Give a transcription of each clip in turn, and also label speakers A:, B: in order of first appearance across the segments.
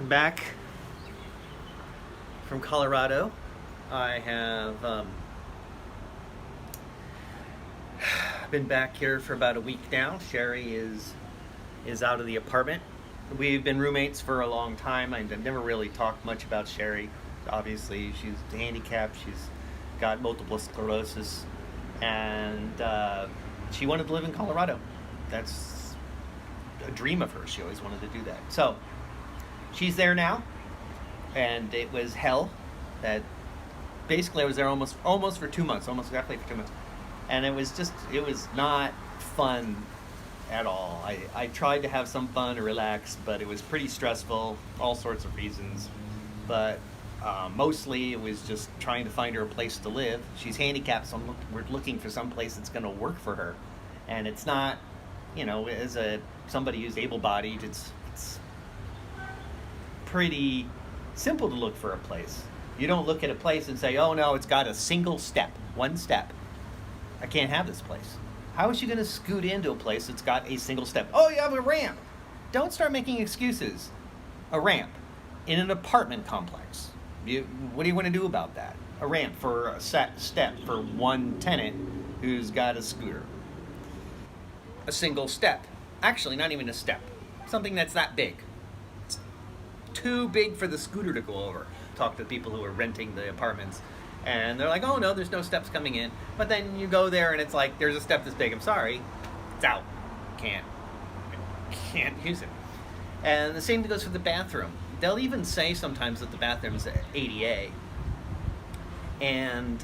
A: Back from Colorado. I have been back here for about a week now. Sherry is out of the apartment. We've been roommates for a long time. I've never really talked much about Sherry. Obviously, she's handicapped. She's got multiple sclerosis, and she wanted to live in Colorado. That's a dream of hers. She always wanted to do that. So she's there now, and it was hell. That basically I was there almost for 2 months, almost exactly for 2 months, and it was not fun at all. I tried to have some fun and relax, but it was pretty stressful, all sorts of reasons. But mostly it was just trying to find her a place to live. She's handicapped, so we're looking for some place that's going to work for her, and it's not, as somebody who's able-bodied, it's pretty simple to look for a place. You don't look at a place and say, oh no, it's got a single step, one step. I can't have this place. How is she going to scoot into a place that's got a single step? Oh, you have a ramp. Don't start making excuses. A ramp in an apartment complex. What do you want to do about that? A ramp for a set step for one tenant who's got a scooter. A single step. Actually, not even a step. Something that's that big. It's too big for the scooter to go over. Talk to the people who are renting the apartments, and they're like, oh no, there's no steps coming in. But then you go there and it's like, there's a step this big. I'm sorry, it's out. Can't use it. And the same goes for the bathroom. They'll even say sometimes that the bathroom is ADA, and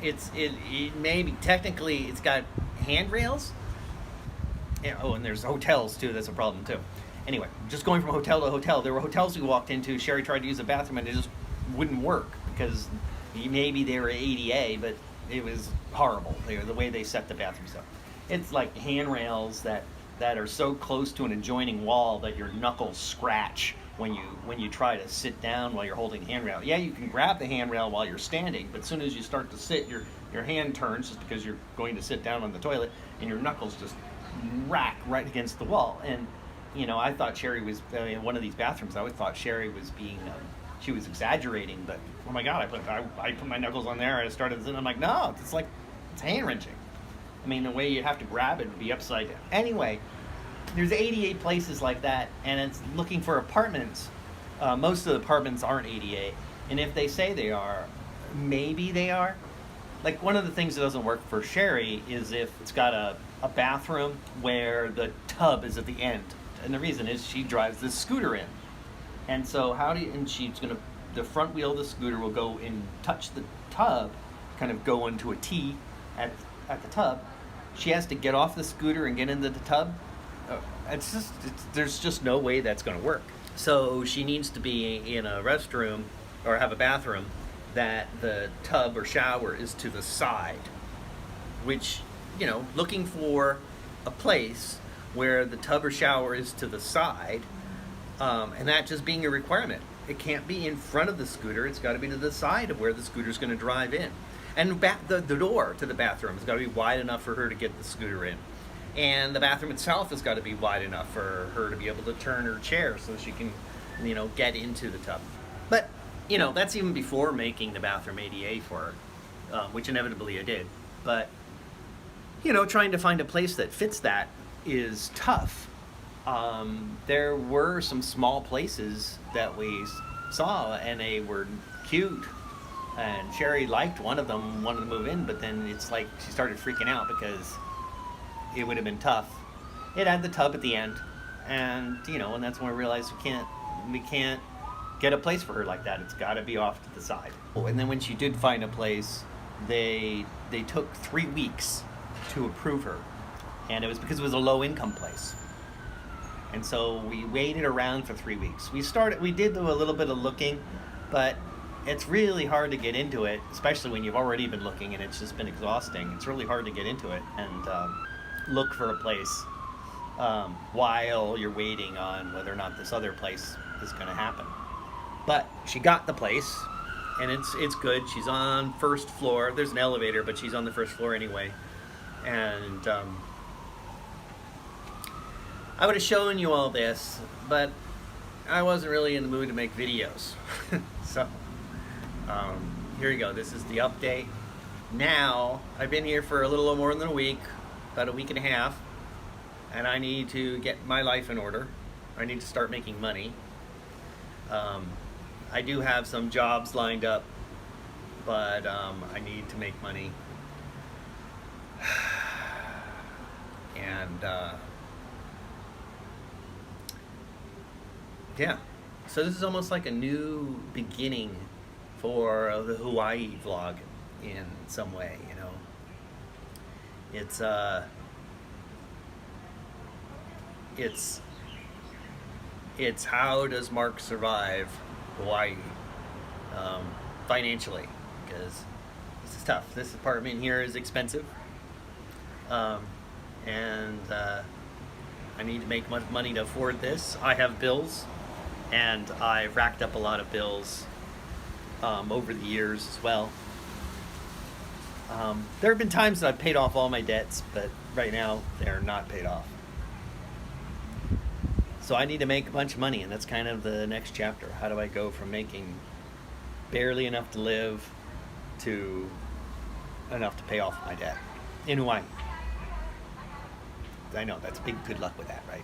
A: it maybe technically it's got handrails. Yeah, oh, and there's hotels too. That's a problem too. Anyway, just going from hotel to hotel, there were hotels we walked into. Sherry tried to use the bathroom and it just wouldn't work because maybe they were ADA, but it was horrible. The way they set the bathrooms up. It's like handrails that are so close to an adjoining wall that your knuckles scratch when you try to sit down while you're holding the handrail. Yeah, you can grab the handrail while you're standing, but as soon as you start to sit, your hand turns just because you're going to sit down on the toilet, and your knuckles just rack right against the wall. And I thought Sherry was in one of these bathrooms. I always thought Sherry was being, she was exaggerating. But oh my God, I put my knuckles on there. I started, and I'm like, no, it's hand wrenching. I mean, the way you have to grab it would be upside down. Anyway, there's 88 places like that, and it's looking for apartments. Most of the apartments aren't ADA, and if they say they are, maybe they are. Like, one of the things that doesn't work for Sherry is if it's got a bathroom where the tub is at the end. And the reason is she drives this scooter in. And so the front wheel of the scooter will go and touch the tub, kind of go into a T at the tub. She has to get off the scooter and get into the tub. There's just no way that's going to work. So she needs to be in a restroom or have a bathroom that the tub or shower is to the side, which, looking for a place where the tub or shower is to the side, and that just being a requirement. It can't be in front of the scooter. It's got to be to the side of where the scooter's going to drive in. And the door to the bathroom has got to be wide enough for her to get the scooter in. And the bathroom itself has got to be wide enough for her to be able to turn her chair so she can, get into the tub. But, that's even before making the bathroom ADA for her, which inevitably I did. But, trying to find a place that fits that is tough. There were some small places that we saw, and they were cute, and Sherry liked one of them, wanted to move in, but then it's like she started freaking out because it would have been tough. It had the tub at the end, and and that's when we realized we can't get a place for her like that. It's got to be off to the side. And then when she did find a place, they took 3 weeks to approve her. And it was because it was a low-income place. And so we waited around for 3 weeks. We did do a little bit of looking, but it's really hard to get into it, especially when you've already been looking and it's just been exhausting. It's really hard to get into it and look for a place while you're waiting on whether or not this other place is going to happen. But she got the place, and it's good. She's on first floor. There's an elevator, but she's on the first floor anyway. And I would have shown you all this, but I wasn't really in the mood to make videos. So, here you go. This is the update. Now, I've been here for a little more than a week, about a week and a half, and I need to get my life in order. I need to start making money. I do have some jobs lined up, but I need to make money. And yeah, so this is almost like a new beginning for the Hawaii vlog in some way, you know. It's how does Mark survive Hawaii financially, because this is tough. This apartment here is expensive, and I need to make money to afford this. I have bills, and I've racked up a lot of bills over the years as well. There have been times that I've paid off all my debts, but right now they're not paid off. So I need to make a bunch of money, and that's kind of the next chapter. How do I go from making barely enough to live to enough to pay off my debt in Hawaii? I know, that's big good luck with that, right?